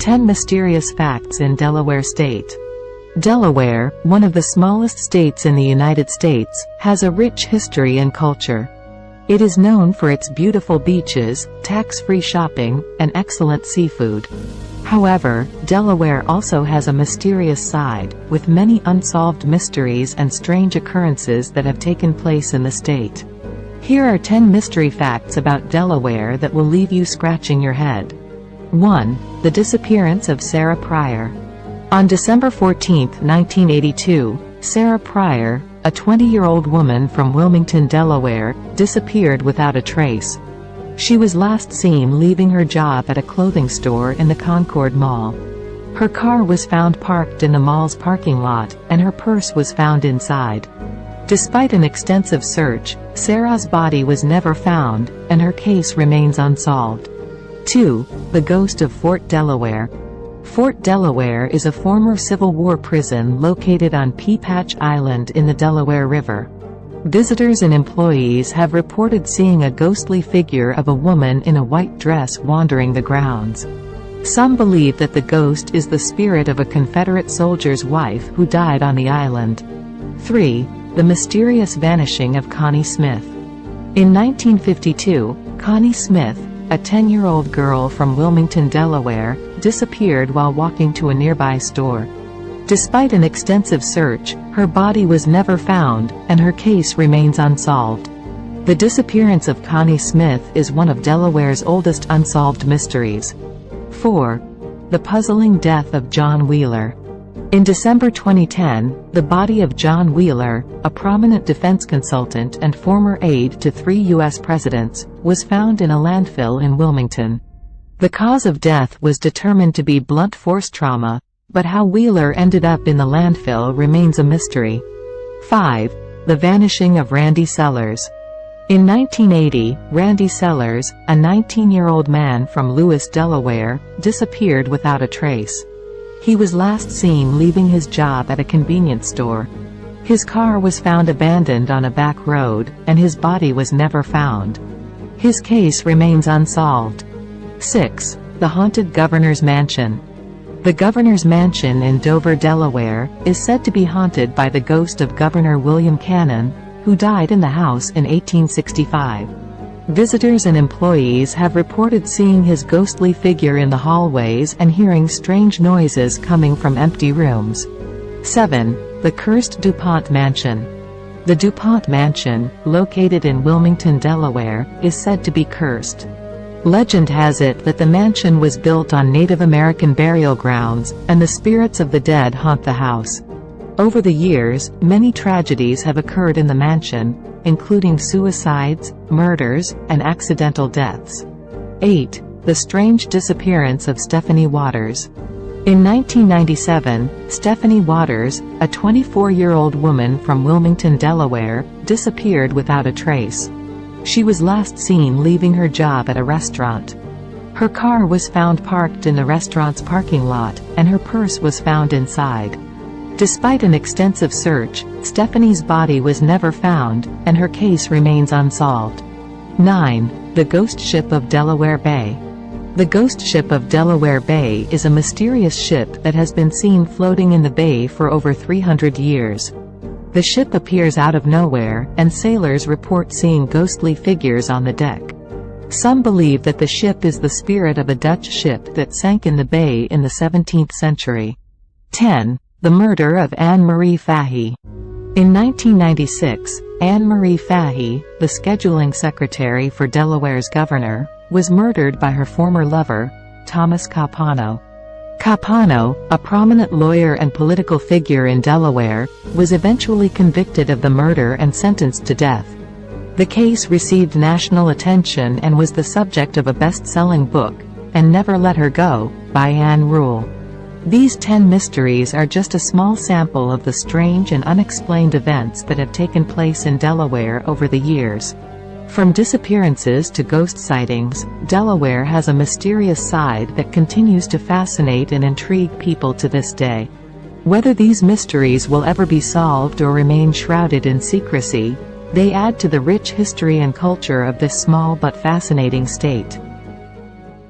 10 mysterious facts in Delaware State. Delaware, one of the smallest states in the United States, has a rich history and culture. It is known for its beautiful beaches, tax-free shopping, and excellent seafood. However, Delaware also has a mysterious side, with many unsolved mysteries and strange occurrences that have taken place in the state. Here are 10 mystery facts about Delaware that will leave you scratching your head. 1. The disappearance of Sarah Pryor. On December 14, 1982, Sarah Pryor, a 20-year-old woman from Wilmington, Delaware, disappeared without a trace. She was last seen leaving her job at a clothing store in the Concord Mall. Her car was found parked in the mall's parking lot, and her purse was found inside. Despite an extensive search, Sarah's body was never found, and her case remains unsolved. 2. The ghost of Fort Delaware. Fort Delaware is a former Civil War prison located on Pea Patch Island in the Delaware River. Visitors and employees have reported seeing a ghostly figure of a woman in a white dress wandering the grounds. Some believe that the ghost is the spirit of a Confederate soldier's wife who died on the island. 3. The mysterious vanishing of Connie Smith. In 1952, Connie Smith, a 10-year-old girl from Wilmington, Delaware, disappeared while walking to a nearby store. Despite an extensive search, her body was never found, and her case remains unsolved. The disappearance of Connie Smith is one of Delaware's oldest unsolved mysteries. 4. The puzzling death of John Wheeler. In December 2010, the body of John Wheeler, a prominent defense consultant and former aide to 3 U.S. presidents, was found in a landfill in Wilmington. The cause of death was determined to be blunt force trauma, but how Wheeler ended up in the landfill remains a mystery. 5. The vanishing of Randy Sellers. In 1980, Randy Sellers, a 19-year-old man from Lewis, Delaware, disappeared without a trace. He was last seen leaving his job at a convenience store. His car was found abandoned on a back road, and his body was never found. His case remains unsolved. 6. The haunted governor's mansion. The governor's mansion in Dover, Delaware, is said to be haunted by the ghost of Governor William Cannon, who died in the house in 1865. Visitors and employees have reported seeing his ghostly figure in the hallways and hearing strange noises coming from empty rooms. 7. The cursed DuPont Mansion. The DuPont Mansion, located in Wilmington, Delaware, is said to be cursed. Legend has it that the mansion was built on Native American burial grounds, and the spirits of the dead haunt the house. Over the years, many tragedies have occurred in the mansion, including suicides, murders, and accidental deaths. 8. The strange disappearance of Stephanie Waters. In 1997, Stephanie Waters, a 24-year-old woman from Wilmington, Delaware, disappeared without a trace. She was last seen leaving her job at a restaurant. Her car was found parked in the restaurant's parking lot, and her purse was found inside. Despite an extensive search, Stephanie's body was never found, and her case remains unsolved. 9. The ghost ship of Delaware Bay. The ghost ship of Delaware Bay is a mysterious ship that has been seen floating in the bay for over 300 years. The ship appears out of nowhere, and sailors report seeing ghostly figures on the deck. Some believe that the ship is the spirit of a Dutch ship that sank in the bay in the 17th century. 10. The murder of Anne Marie Fahey. In 1996, Anne Marie Fahey, the scheduling secretary for Delaware's governor, was murdered by her former lover, Thomas Capano. Capano, a prominent lawyer and political figure in Delaware, was eventually convicted of the murder and sentenced to death. The case received national attention and was the subject of a best-selling book, And Never Let Her Go, by Anne Rule. These 10 mysteries are just a small sample of the strange and unexplained events that have taken place in Delaware over the years. From disappearances to ghost sightings, Delaware has a mysterious side that continues to fascinate and intrigue people to this day. Whether these mysteries will ever be solved or remain shrouded in secrecy, they add to the rich history and culture of this small but fascinating state.